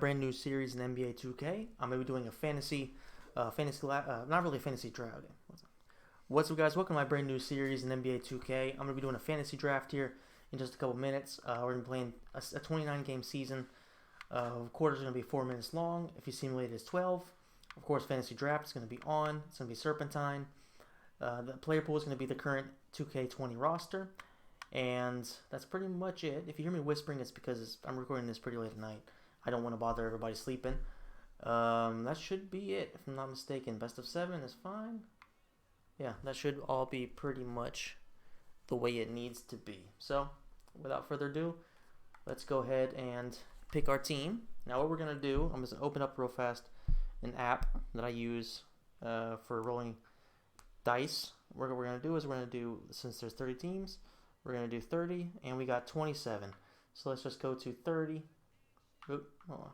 Brand new series in NBA 2K. I'm gonna be doing a not really a fantasy draft. What's up, guys? Welcome to my brand new series in NBA 2K. I'm gonna be doing a fantasy draft here in just a couple minutes. We're gonna be playing a 29 game season. Quarters are gonna be 4 minutes long. If you simulate, it's 12. Of course, fantasy draft is gonna be on. It's gonna be Serpentine. The player pool is gonna be the current 2K20 roster. And that's pretty much it. If you hear me whispering, it's because I'm recording this pretty late at night. I don't want to bother everybody sleeping. That should be it, if I'm not mistaken. Best of 7 is fine. Yeah, that should all be pretty much the way it needs to be. So, without further ado, let's go ahead and pick our team. Now what we're going to do, I'm just going to open up real fast an app that I use for rolling dice. What we're going to do is since there's 30 teams, we're going to do 30, and we got 27. So let's just go to 30. Hold on.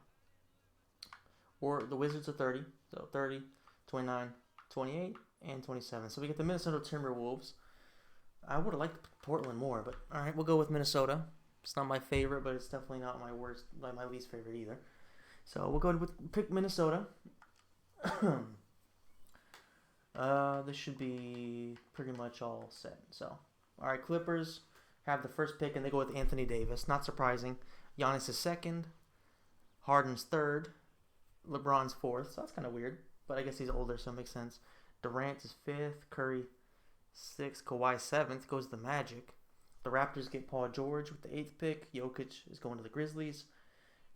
Or the Wizards are 30. So 30, 29, 28, and 27. So we get the Minnesota Timberwolves. I would have liked Portland more, but alright, we'll go with Minnesota. It's not my favorite, but it's definitely not my worst, like my least favorite either. So we'll go ahead and pick Minnesota. This should be pretty much all set. So, alright, Clippers have the first pick, and they go with Anthony Davis. Not surprising. Giannis is second. Harden's third. LeBron's fourth. So that's kind of weird. But I guess he's older, so it makes sense. Durant is fifth. Curry sixth. Kawhi seventh. Goes to the Magic. The Raptors get Paul George with the eighth pick. Jokic is going to the Grizzlies.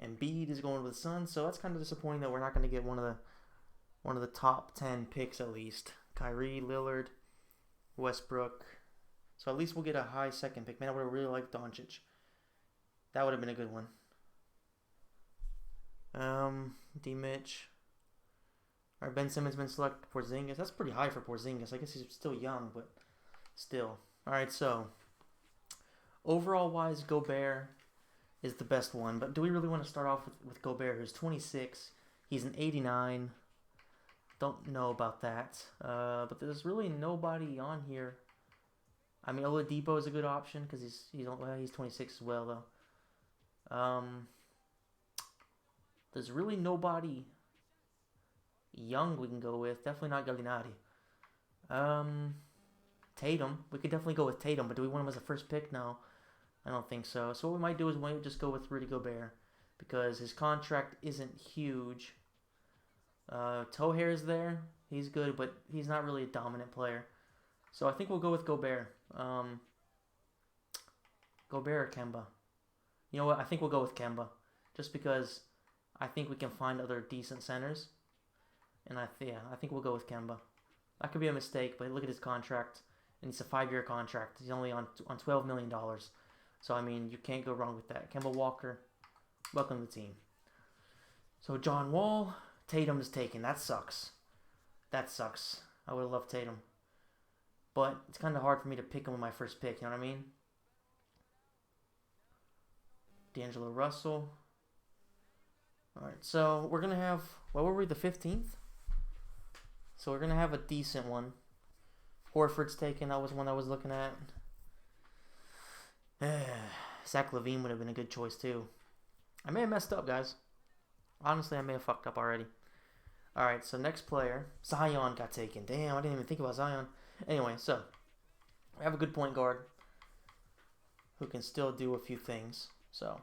Embiid is going to the Suns. So that's kind of disappointing that we're not going to get one of the top 10 picks at least. Kyrie, Lillard, Westbrook. So at least we'll get a high second pick. Man, I would have really liked Doncic. That would have been a good one. D. Mitch. Alright, Ben Simmons been selected for Porzingis. That's pretty high for Porzingis. I guess he's still young, but still. Alright, so overall wise, Gobert is the best one. But do we really want to start off with Gobert, who's 26? He's an 89. Don't know about that. But there's really nobody on here. I mean, Oladipo is a good option because he's 26 as well, though. There's really nobody young we can go with. Definitely not Gallinari. Tatum. We could definitely go with Tatum, but do we want him as a first pick? No, I don't think so. So what we might do is we might just go with Rudy Gobert because his contract isn't huge. Tohair is there. He's good, but he's not really a dominant player. So I think we'll go with Gobert. Gobert or Kemba. You know what? I think we'll go with Kemba. Just because I think we can find other decent centers. And I think we'll go with Kemba. That could be a mistake, but look at his contract. And it's a 5-year contract. He's only on $12 million. So, I mean, you can't go wrong with that. Kemba Walker, welcome to the team. So, John Wall, Tatum is taken. That sucks. I would have loved Tatum. But it's kind of hard for me to pick him with my first pick, you know what I mean? D'Angelo Russell. Alright, so we're going to have, what were we, the 15th? So we're going to have a decent one. Horford's taken, that was one I was looking at. Zach LaVine would have been a good choice too. I may have messed up, guys. Honestly, I may have fucked up already. Alright, so next player, Zion got taken. Damn, I didn't even think about Zion. Anyway, so we have a good point guard who can still do a few things. So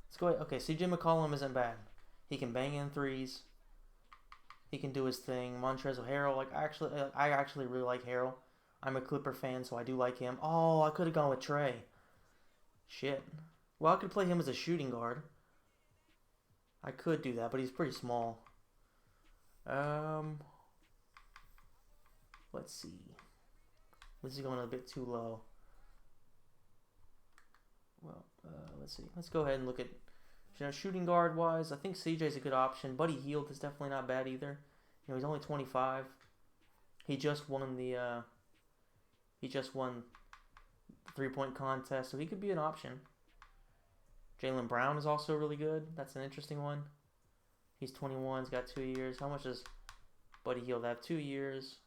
let's go ahead. Okay, CJ McCollum isn't bad. He can bang in threes. He can do his thing. Montrezl Harrell, I actually really like Harrell. I'm a Clipper fan, so I do like him. Oh, I could have gone with Trey. Shit. Well, I could play him as a shooting guard. I could do that, but he's pretty small. Let's see. This is going a bit too low. Well, let's see. Let's go ahead and look at, shooting guard wise. I think CJ's a good option. Buddy Hield is definitely not bad either. You know, he's only 25. He just won the 3-point contest, so he could be an option. Jaylen Brown is also really good. That's an interesting one. He's 21. He's got 2 years. How much does Buddy Hield have? 2 years.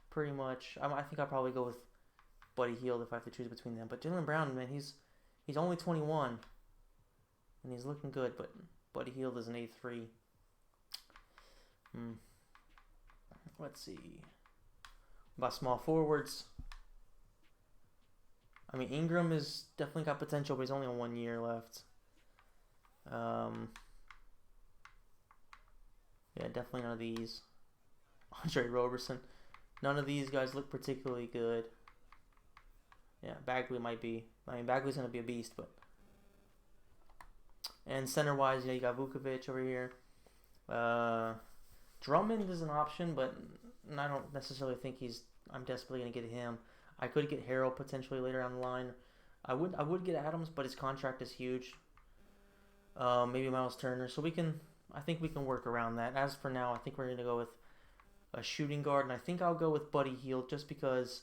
Pretty much. I think I'll probably go with Buddy Hield if I have to choose between them. But Jaylen Brown, man, he's only 21. And he's looking good, but Buddy Hield is an A3. Let's see. About small forwards. I mean, Ingram is definitely got potential, but he's only on 1 year left. Yeah, definitely none of these. Andre Roberson. None of these guys look particularly good. Yeah, Bagley might be. I mean, Bagley's going to be a beast, but... And center-wise, you got Vukovic over here. Drummond is an option, but I don't necessarily think I'm desperately going to get him. I could get Harrell potentially later down the line. I would get Adams, but his contract is huge. Maybe Miles Turner. So I think we can work around that. As for now, I think we're going to go with a shooting guard, and I think I'll go with Buddy Hield just because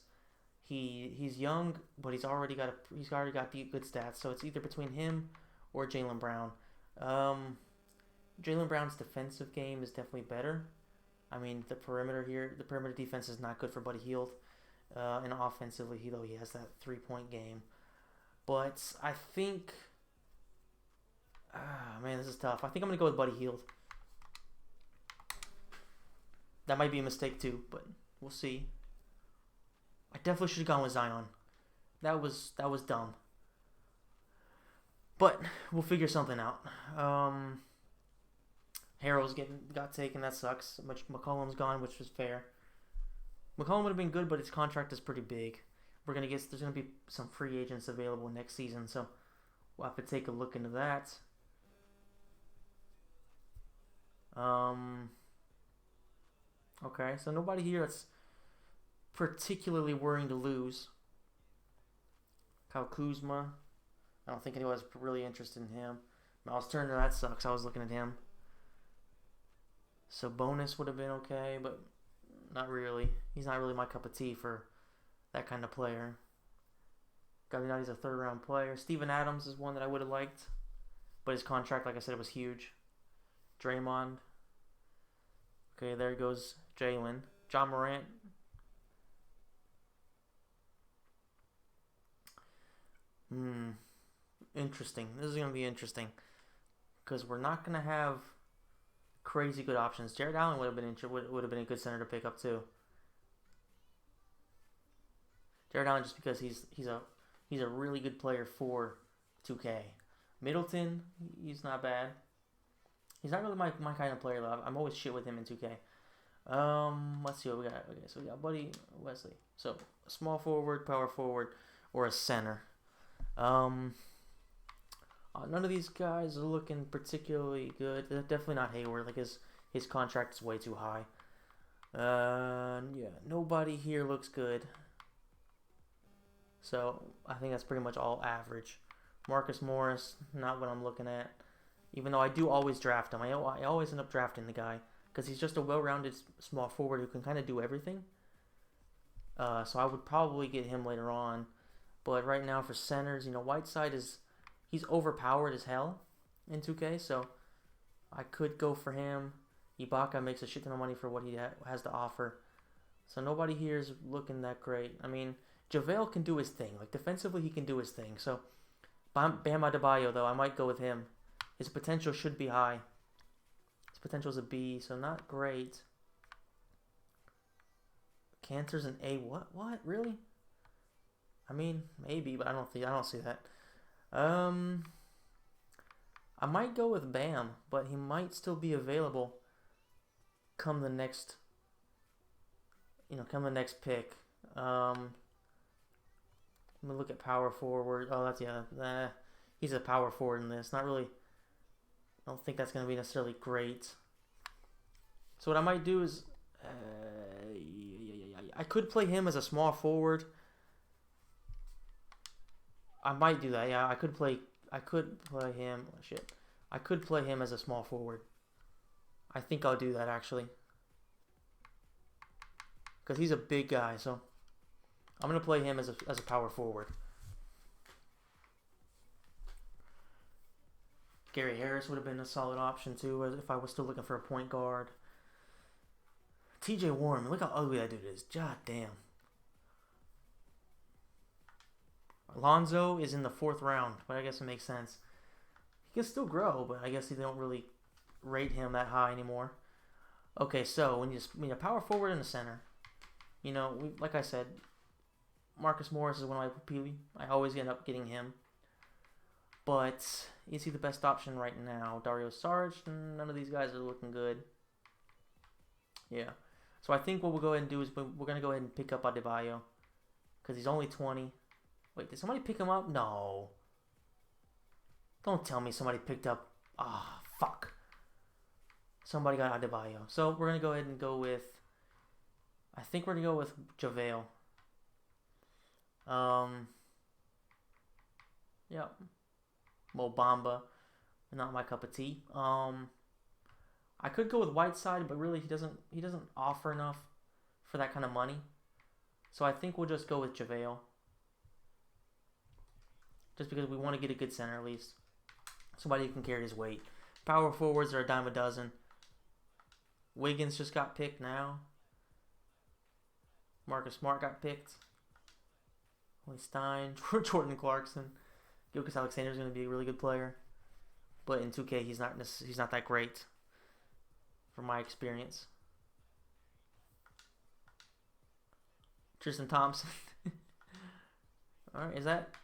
he's young, but he's already got the good stats. So it's either between him or Jaylen Brown. Jaylen Brown's defensive game is definitely better. I mean, the perimeter defense is not good for Buddy Hield. And offensively, he has that 3-point game. But I think... man, this is tough. I think I'm going to go with Buddy Hield. That might be a mistake too, but we'll see. I definitely should have gone with Zion. That was dumb. But we'll figure something out. Harrell's got taken. That sucks. McCollum's gone, which was fair. McCollum would have been good, but his contract is pretty big. There's gonna be some free agents available next season, so we'll have to take a look into that. Okay, so nobody here that's particularly worrying to lose. Kyle Kuzma. I don't think anyone's really interested in him. Miles Turner, that sucks. I was looking at him. So Bonus would have been okay, but not really. He's not really my cup of tea for that kind of player. Gallinari's a third-round player. Steven Adams is one that I would have liked, but his contract, like I said, was huge. Draymond. Okay, there goes Jalen. John Morant. Interesting. This is going to be interesting because we're not going to have crazy good options. Jared Allen would have been a good center to pick up too. Jared Allen, just because he's a really good player for 2K. Middleton, he's not bad. He's not really my kind of player though. I'm always shit with him in 2K. Let's see what we got. Okay, so we got Buddy Wesley. So a small forward, power forward, or a center. None of these guys are looking particularly good. They're definitely not Hayward. Like his contract is way too high. Yeah, nobody here looks good. So I think that's pretty much all average. Marcus Morris, not what I'm looking at. Even though I do always draft him. I always end up drafting the guy because he's just a well-rounded small forward who can kind of do everything. So I would probably get him later on. But right now for centers, Whiteside he's overpowered as hell in 2K, so I could go for him. Ibaka makes a shit ton of money for what he has to offer. So nobody here is looking that great. I mean, JaVale can do his thing. Like, defensively, he can do his thing. So, Bam Adebayo, though, I might go with him. His potential should be high. His potential is a B, so not great. Cantor's an A. What? Really? I mean, maybe, but I don't see that. I might go with Bam, but he might still be available come the next pick. Let me look at power forward. Oh, he's a power forward in this. Not really. I don't think that's going to be necessarily great. So what I might do is, I could play him as a small forward. I might do that. Yeah, I could play him. Oh, shit. I could play him as a small forward. I think I'll do that actually. Because he's a big guy, so I'm going to play him as a power forward. Gary Harris would have been a solid option too if I was still looking for a point guard. TJ Warren, look how ugly that dude is. God damn. Alonzo is in the 4th round, but I guess it makes sense. can still grow, but I guess they don't really rate him that high anymore. Okay, so when you need a power forward and a center, like I said, Marcus Morris is one of my pupili. I always end up getting him. But is he the best option right now? Dario Saric? None of these guys are looking good. Yeah. So I think what we'll go ahead and do is we're going to go ahead and pick up Adebayo. Because he's only 20. Wait, did somebody pick him up? No. Don't tell me somebody picked up... fuck. Somebody got Adebayo. So we're going to go ahead and go with... I think we're going to go with JaVale. Yeah. Mo Bamba. Not my cup of tea. I could go with Whiteside, but really he doesn't offer enough for that kind of money. So I think we'll just go with JaVale. Just because we want to get a good center at least. Somebody who can carry his weight. Power forwards are a dime a dozen. Wiggins just got picked now. Marcus Smart got picked. Willie Stein. Jordan Clarkson. Gilgeous Alexander is going to be a really good player. But in 2K, he's not that great. From my experience. Tristan Thompson. Alright, is that...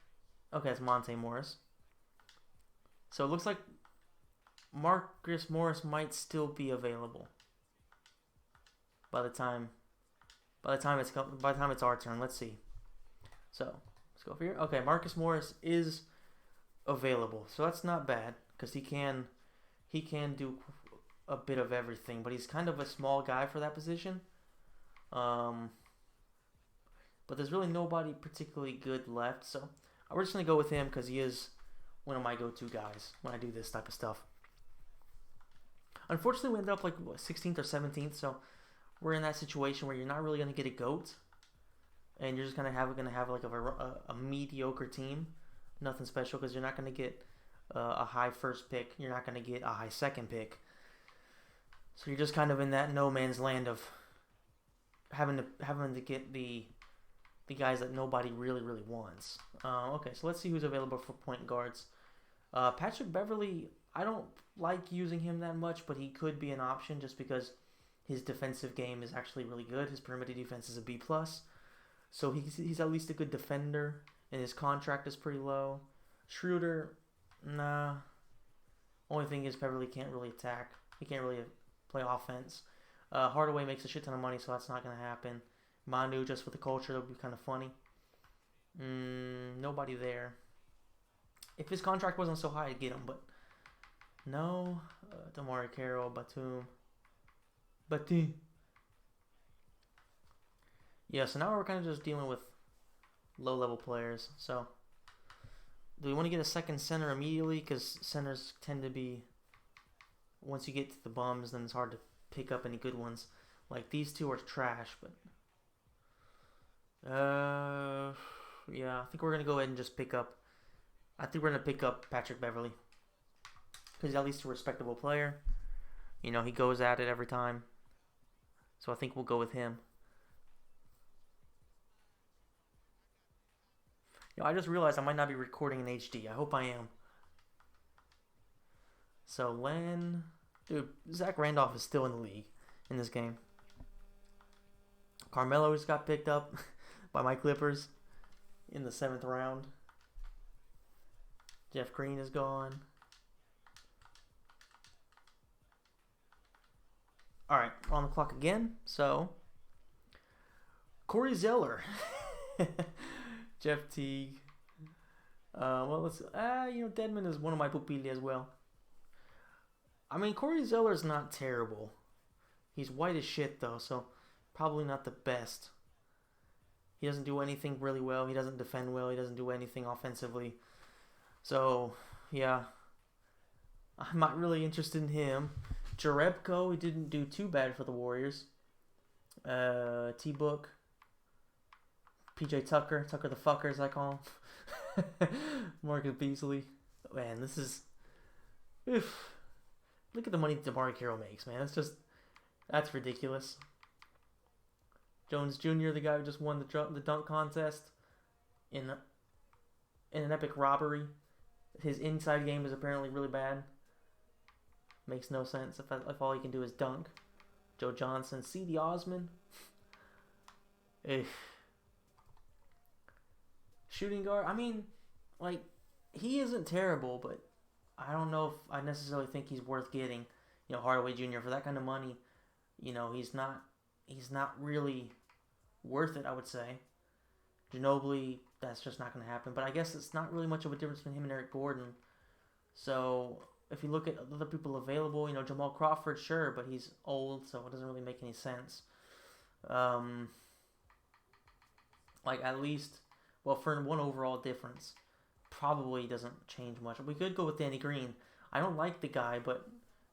Okay, it's Monte Morris. So it looks like Marcus Morris might still be available. By the time it's our turn. Let's see. So, let's go over here. Okay, Marcus Morris is available. So that's not bad. Because he can do a bit of everything, but he's kind of a small guy for that position. But there's really nobody particularly good left, so we're just going to go with him because he is one of my go-to guys when I do this type of stuff. Unfortunately, we ended up like 16th or 17th, so we're in that situation where you're not really going to get a GOAT, and you're just going to have like a mediocre team. Nothing special because you're not going to get a high first pick. You're not going to get a high second pick. So you're just kind of in that no man's land of having to get the guys that nobody really wants. Okay, so let's see who's available for point guards. Patrick Beverley, I don't like using him that much, but he could be an option just because his defensive game is actually really good. His perimeter defense is a B+. So he's at least a good defender, and his contract is pretty low. Schroeder, nah. Only thing is Beverley can't really attack. He can't really play offense. Hardaway makes a shit ton of money, so that's not going to happen. Manu, just with the culture, that would be kind of funny. Nobody there. If his contract wasn't so high, I'd get him, but no. Damari Carroll, Batum. Yeah, so now we're kind of just dealing with low-level players. So, do we want to get a second center immediately? Because centers tend to be, once you get to the bums, then it's hard to pick up any good ones. Like, these two are trash, but... yeah, I think we're going to go ahead and just pick up... I think we're going to pick up Patrick Beverley. Because he's at least a respectable player. You know, he goes at it every time. So I think we'll go with him. I just realized I might not be recording in HD. I hope I am. So, Len... Dude, Zach Randolph is still in the league in this game. Carmelo just got picked up by my Clippers in the 7th round. Jeff Green is gone. Alright, on the clock again. So, Corey Zeller. Jeff Teague. Well, let's... Deadman is one of my pupili as well. I mean, Corey Zeller's not terrible. He's white as shit, though, so probably not the best. He doesn't do anything really well. He doesn't defend well. He doesn't do anything offensively. So, yeah. I'm not really interested in him. Jerebko, he didn't do too bad for the Warriors. T-Book. PJ Tucker the fucker as I call him. Marcus Beasley. Man, this is... Oof. Look at the money Damari Carroll makes, man. That's ridiculous. Jones Jr., the guy who just won the dunk contest in an epic robbery. His inside game is apparently really bad. Makes no sense if all he can do is dunk. Joe Johnson, C.D. Osman. Shooting guard. I mean, like, he isn't terrible, but I don't know if I necessarily think he's worth getting. Hardaway Jr. for that kind of money. He's not. He's not really worth it, I would say. Ginobili, that's just not going to happen. But I guess it's not really much of a difference between him and Eric Gordon. So if you look at other people available, Jamal Crawford, sure, but he's old, so it doesn't really make any sense. Like at least, well, for one overall difference, probably doesn't change much. We could go with Danny Green. I don't like the guy, but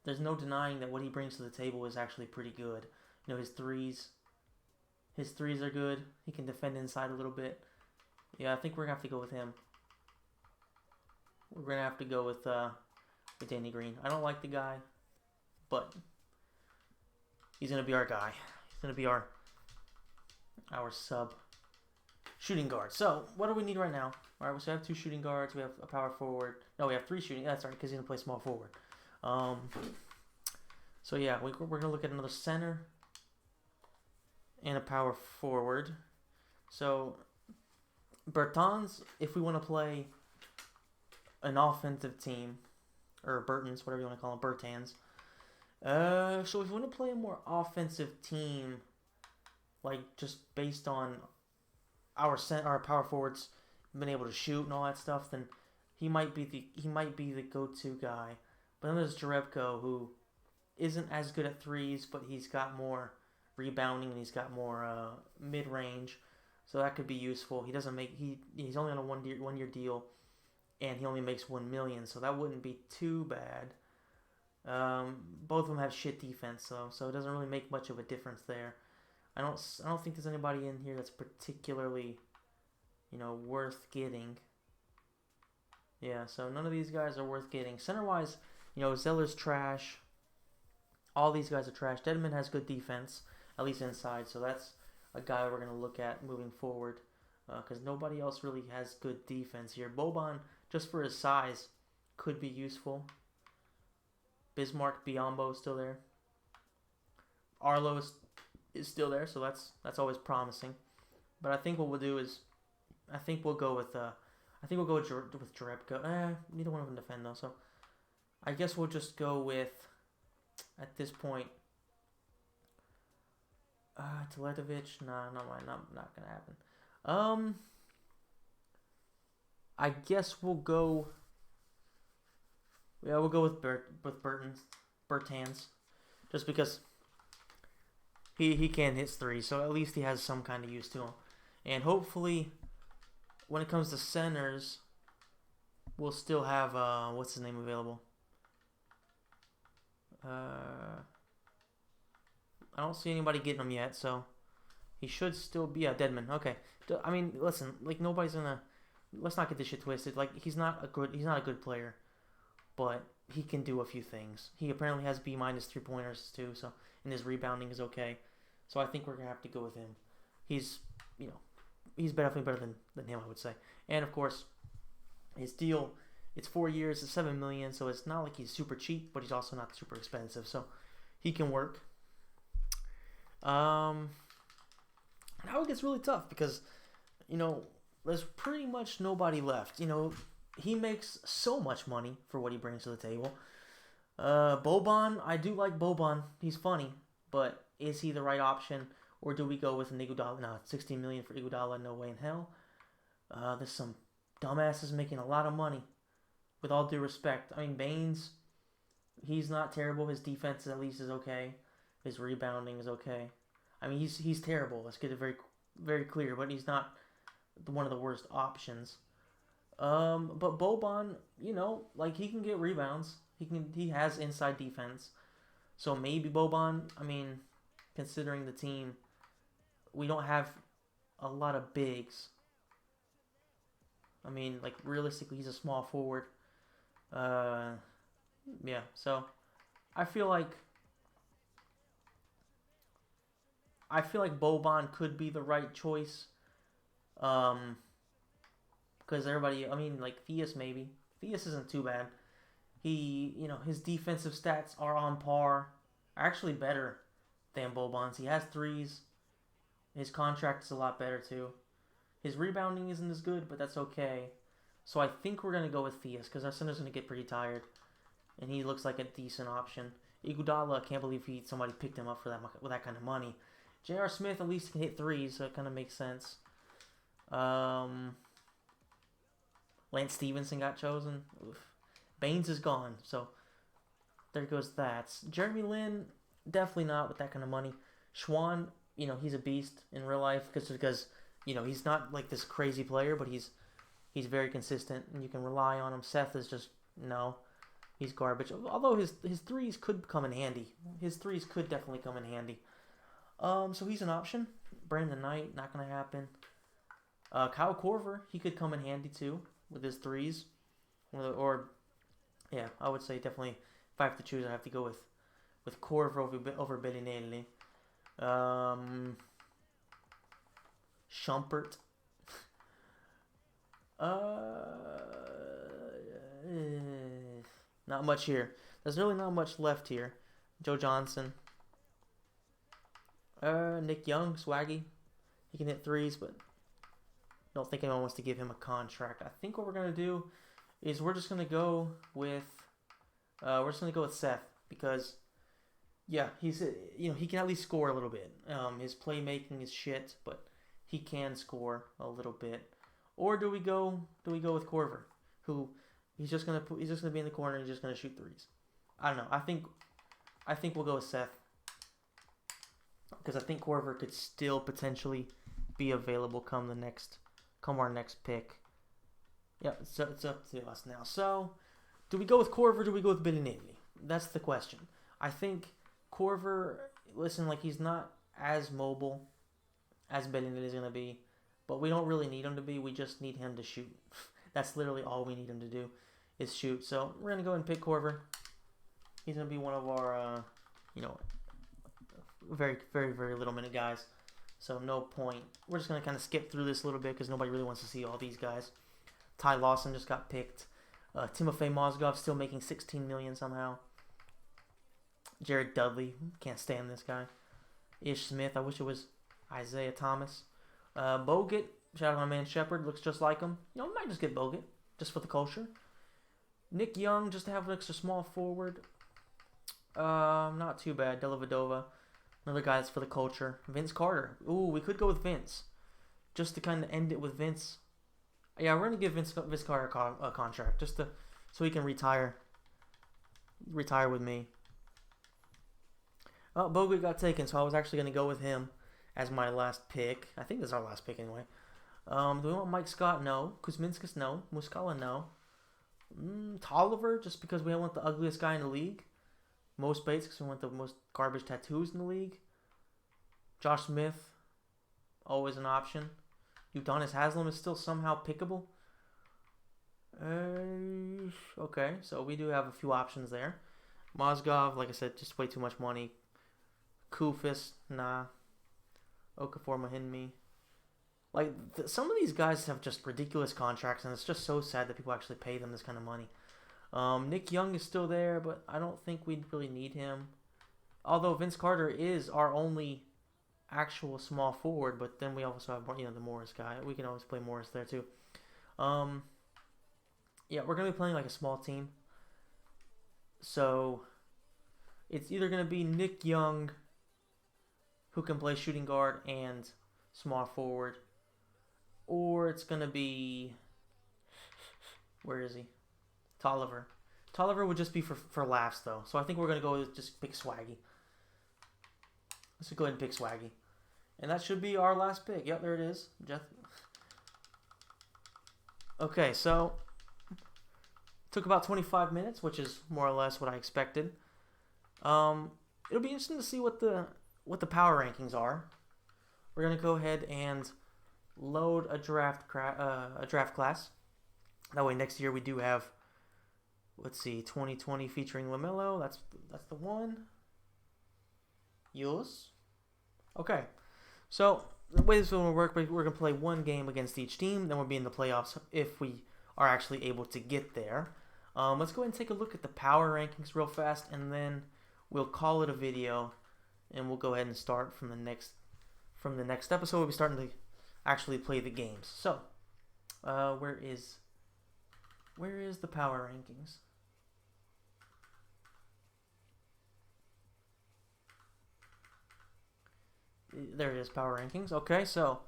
there's no denying that what he brings to the table is actually pretty good. His threes are good. He can defend inside a little bit. Yeah, I think we're gonna have to go with him. We're gonna have to go with Danny Green. I don't like the guy, but he's gonna be our guy. He's gonna be our sub shooting guard. So what do we need right now? All right, so we have 2 shooting guards. We have a power forward. No, we have 3 shooting. That's right, because he's gonna play small forward. So yeah, we're gonna look at another center and a power forward. So Bertans, if we want to play an offensive team, or Burtons, whatever you want to call them, Bertans. So if you want to play a more offensive team, like just based on our power forwards being able to shoot and all that stuff, then he might be the go-to guy. But then there's Jerebko, who isn't as good at threes, but he's got more rebounding and he's got more mid-range, so that could be useful. He's only on a one year deal, and he only makes $1 million, so that wouldn't be too bad. Both of them have shit defense, so it doesn't really make much of a difference there. I don't think there's anybody in here that's particularly, worth getting. Yeah, so none of these guys are worth getting. Center-wise, Zeller's trash. All these guys are trash. Dedmon has good defense, at least inside, so that's a guy we're going to look at moving forward, because nobody else really has good defense here. Boban, just for his size, could be useful. Bismarck Biyombo is still there. Arlo is still there, so that's always promising. But I think what we'll do is, we'll go with Jerebko. Neither one of them defend though, so I guess we'll just go with, at this point, Teletovic. Nah, not gonna happen. I guess we'll go. Yeah, we'll go with Bertans, just because he can hit 3, so at least he has some kind of use to him. And hopefully, when it comes to centers, we'll still have what's his name available. I don't see anybody getting him yet, so he should still be Dedmon. Okay, I mean, listen, like nobody's gonna. Let's not get this shit twisted. Like he's not a good player, but he can do a few things. He apparently has B- 3-pointers too, so and his rebounding is okay. So I think we're gonna have to go with him. He's definitely better than him, I would say. And of course, his deal, it's 4 years, it's $7 million, so it's not like he's super cheap, but he's also not super expensive, so he can work. Now it gets really tough because, there's pretty much nobody left. He makes so much money for what he brings to the table. Boban, I do like Boban. He's funny, but is he the right option? Or do we go with an Iguodala? No, $16 million for Iguodala, no way in hell. There's some dumbasses making a lot of money. With all due respect, I mean Baines, he's not terrible. His defense at least is okay. His rebounding is okay. I mean he's terrible. Let's get it very, very clear. But he's not one of the worst options. But Boban, like he can get rebounds. He has inside defense. So maybe Boban. I mean, considering the team, we don't have a lot of bigs. I mean, like realistically, he's a small forward. Yeah. So I feel like Boban could be the right choice. Because everybody, I mean, like Theus maybe. Theus isn't too bad. His defensive stats are on par, actually better than Boban's. He has threes. His contract is a lot better too. His rebounding isn't as good, but that's okay. So I think we're gonna go with Theus because our center's gonna get pretty tired, and he looks like a decent option. Iguodala, I can't believe somebody picked him up for with that kind of money. J.R. Smith at least can hit threes, so it kind of makes sense. Lance Stevenson got chosen. Oof. Baines is gone, so there goes that. Jeremy Lin, definitely not with that kind of money. Schwan, he's a beast in real life because he's not like this crazy player, but he's very consistent and you can rely on him. Seth is just no. He's garbage. Although his threes could come in handy. His threes could definitely come in handy. So he's an option. Brandon Knight, not going to happen. Kyle Korver, he could come in handy too with his threes. Yeah, I would say definitely if I have to choose, I have to go with Korver over Bellinelli. Shumpert. Not much here. There's really not much left here. Joe Johnson. Nick Young, swaggy. He can hit threes, but I don't think anyone wants to give him a contract. I think what we're gonna do is we're just gonna go with Seth because he's he can at least score a little bit. His playmaking is shit, but he can score a little bit. Or do we go with Korver, who he's just gonna be in the corner and he's just gonna shoot threes? I don't know. I think we'll go with Seth because I think Korver could still potentially be available come our next pick. Yeah, so it's up to us now. So, do we go with Korver or do we go with Bellinelli? That's the question. I think Korver, he's not as mobile as Bellinelli is going to be, but we don't really need him to be. We just need him to shoot. That's literally all we need him to do is shoot. So, we're going to go and pick Korver. He's going to be one of our, very, very, very little minute guys. So, no point. We're just going to kind of skip through this a little bit because nobody really wants to see all these guys. Ty Lawson just got picked. Timofey Mozgov still making $16 million somehow. Jared Dudley, can't stand this guy. Ish Smith, I wish it was Isaiah Thomas. Bogut, shout out my man Shepard, looks just like him. We might just get Bogut, just for the culture. Nick Young, just to have an extra small forward. Not too bad. Dellavedova, another guy that's for the culture. Vince Carter, ooh, we could go with Vince, just to kind of end it with Vince. Yeah, we're gonna give Vince Carter a contract so he can retire with me. Oh, Bogut got taken, so I was actually gonna go with him as my last pick. I think this is our last pick anyway. Do we want Mike Scott? No. Kuzminskas? No. Muscala? No. Tolliver, just because we want the ugliest guy in the league. Mo Spates, because we want the most garbage tattoos in the league. Josh Smith, always an option. Udonis Haslem is still somehow pickable. Okay, so we do have a few options there. Mozgov, like I said, just way too much money. Kufis, nah. Okafor Mahinmi. Some of these guys have just ridiculous contracts, and it's just so sad that people actually pay them this kind of money. Nick Young is still there, but I don't think we really need him. Although Vince Carter is our only actual small forward, but then we also have the Morris guy. We can always play Morris there too. We're gonna be playing like a small team, so it's either gonna be Nick Young, who can play shooting guard and small forward, or it's gonna be where is he? Tolliver. Tolliver would just be for laughs though, so I think we're gonna go with just pick Swaggy. Let's go ahead and pick Swaggy. And that should be our last pick. Yep, there it is. Okay, so took about 25 minutes, which is more or less what I expected. It'll be interesting to see what the power rankings are. We're gonna go ahead and load a draft class. That way, next year we do have, 2020 featuring LaMelo. That's the one. Yes. Okay. So, the way this is going to work, we're going to play one game against each team, then we'll be in the playoffs if we are actually able to get there. Let's go ahead and take a look at the power rankings real fast, and then we'll call it a video, and we'll go ahead and start from the next episode. We'll be starting to actually play the games. So, where is the power rankings? There it is, power rankings. Okay, so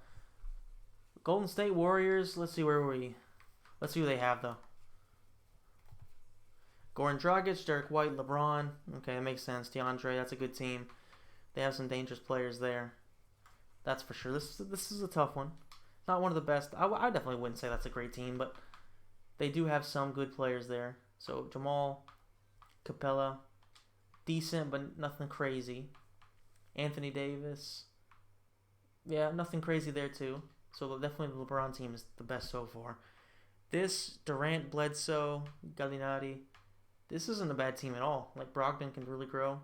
Golden State Warriors. Let's see Let's see who they have though. Goran Dragic, Derek White, LeBron. Okay, that makes sense. DeAndre, that's a good team. They have some dangerous players there. That's for sure. This is a tough one. Not one of the best. I definitely wouldn't say that's a great team, but they do have some good players there. So Jamal, Capella, decent but nothing crazy. Anthony Davis, yeah, nothing crazy there too. So definitely the LeBron team is the best so far. This Durant, Bledsoe, Gallinari, this isn't a bad team at all. Like Brogdon can really grow.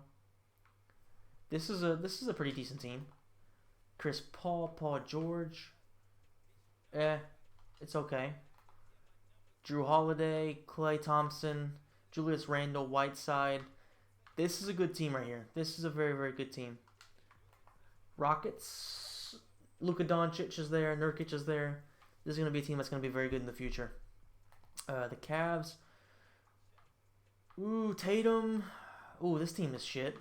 This is a pretty decent team. Chris Paul, Paul George, it's okay. Drew Holiday, Klay Thompson, Julius Randle, Whiteside. This is a good team right here. This is a very, very good team. Rockets, Luka Doncic is there, Nurkic is there. This is going to be a team that's going to be very good in the future. The Cavs. Ooh, Tatum. Ooh, this team is shit.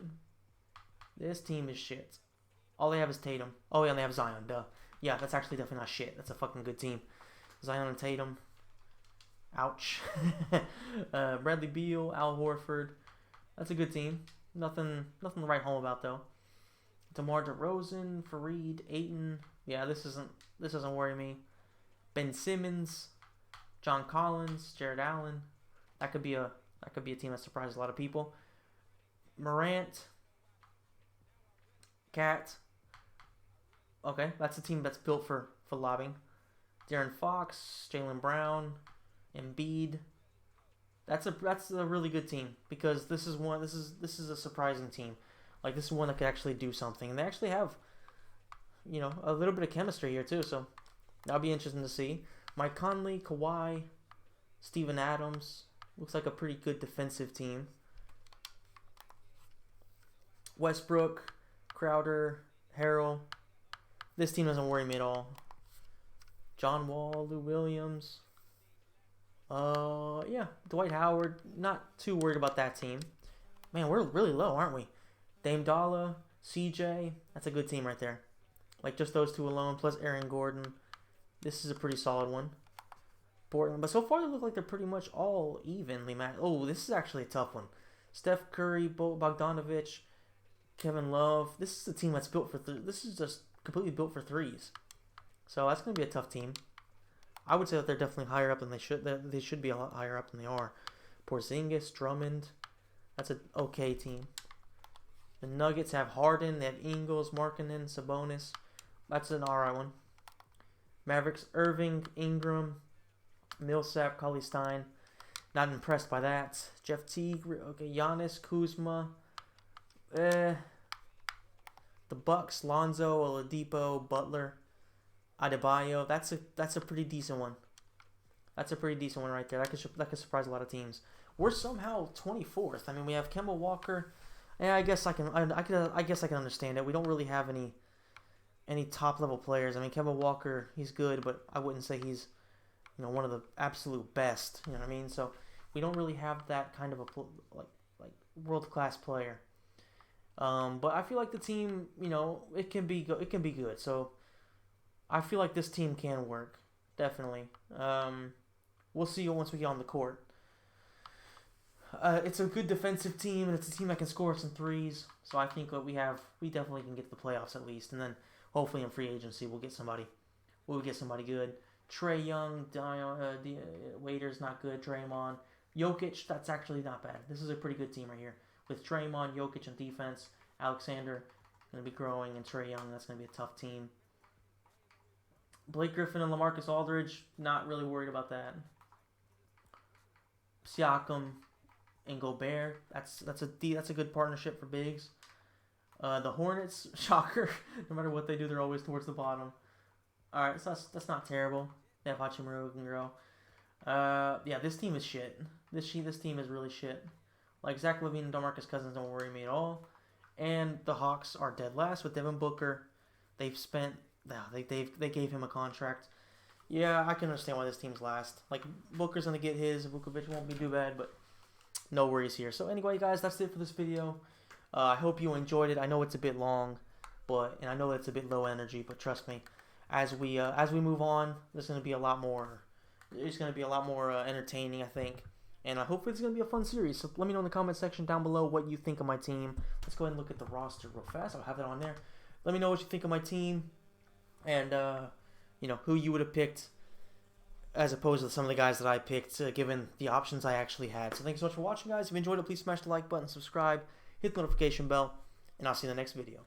This team is shit. All they have is Tatum. Oh, yeah, and they have Zion, duh. Yeah, that's actually definitely not shit. That's a fucking good team. Zion and Tatum. Ouch. Bradley Beal, Al Horford. That's a good team. Nothing to write home about, though. DeMar DeRozan, Fareed, Ayton. Yeah, this doesn't worry me. Ben Simmons, John Collins, Jared Allen. That could be a team that surprises a lot of people. Morant, Cat. Okay, that's a team that's built for lobbing. De'Aaron Fox, Jaylen Brown, Embiid. That's a really good team because this is a surprising team. Like this is one that could actually do something, and they actually have, a little bit of chemistry here too. So that'll be interesting to see. Mike Conley, Kawhi, Steven Adams. Looks like a pretty good defensive team. Westbrook, Crowder, Harrell. This team doesn't worry me at all. John Wall, Lou Williams. Yeah, Dwight Howard. Not too worried about that team. Man, we're really low, aren't we? Dame Dalla, CJ. That's a good team right there. Like just those two alone, plus Aaron Gordon. This is a pretty solid one. Portland, but so far they look like they're pretty much all evenly matched. Oh, this is actually a tough one. Steph Curry, Bogdanovich, Kevin Love. This is a team that's built for. This is just completely built for threes. So that's going to be a tough team. I would say that they're definitely higher up than they should. They should be a lot higher up than they are. Porzingis, Drummond. That's an okay team. The Nuggets have Harden. They have Ingles, Markkanen, Sabonis. That's an alright one. Mavericks, Irving, Ingram, Millsap, Cauley Stein. Not impressed by that. Jeff Teague. Okay, Giannis, Kuzma. The Bucks, Lonzo, Oladipo, Butler, Adebayo. That's a pretty decent one. That's a pretty decent one right there. That could surprise a lot of teams. We're somehow 24th. I mean, we have Kemba Walker. Yeah, I guess I can understand it. We don't really have any top level players. I mean, Kemba Walker, he's good, but I wouldn't say he's one of the absolute best. You know what I mean? So we don't really have that kind of a like world class player. But I feel like the team, it can be good. So I feel like this team can work, definitely. We'll see once we get on the court. It's a good defensive team, and it's a team that can score some threes. So I think that we definitely can get to the playoffs at least, and then hopefully in free agency we'll get somebody good. Trae Young, Waiters not good. Draymond, Jokic, that's actually not bad. This is a pretty good team right here with Draymond, Jokic on defense. Alexander going to be growing, and Trae Young, that's going to be a tough team. Blake Griffin and LaMarcus Aldridge, not really worried about that. Siakam and Gobert, that's a good partnership for bigs. The Hornets, shocker. No matter what they do, they're always towards the bottom. All right, so that's not terrible. They have Hachimura who can grow. Yeah, this team is shit. This team is really shit. Like Zach LaVine and DeMarcus Cousins don't worry me at all. And the Hawks are dead last with Devin Booker. They've spent, yeah, they gave him a contract. Yeah, I can understand why this team's last. Like Booker's gonna get his. Vukovic won't be too bad, but no worries here. So anyway, guys, that's it for this video. I hope you enjoyed it. I know it's a bit long, and I know it's a bit low energy, but trust me, as we move on, there's gonna be a lot more. It's gonna be a lot more entertaining, I think, and hopefully it's gonna be a fun series. So let me know in the comment section down below what you think of my team. Let's go ahead and look at the roster real fast. I'll have it on there. Let me know what you think of my team, and who you would have picked as opposed to some of the guys that I picked, given the options I actually had. So thanks so much for watching, guys. If you enjoyed it, please smash the like button, subscribe, hit the notification bell, and I'll see you in the next video.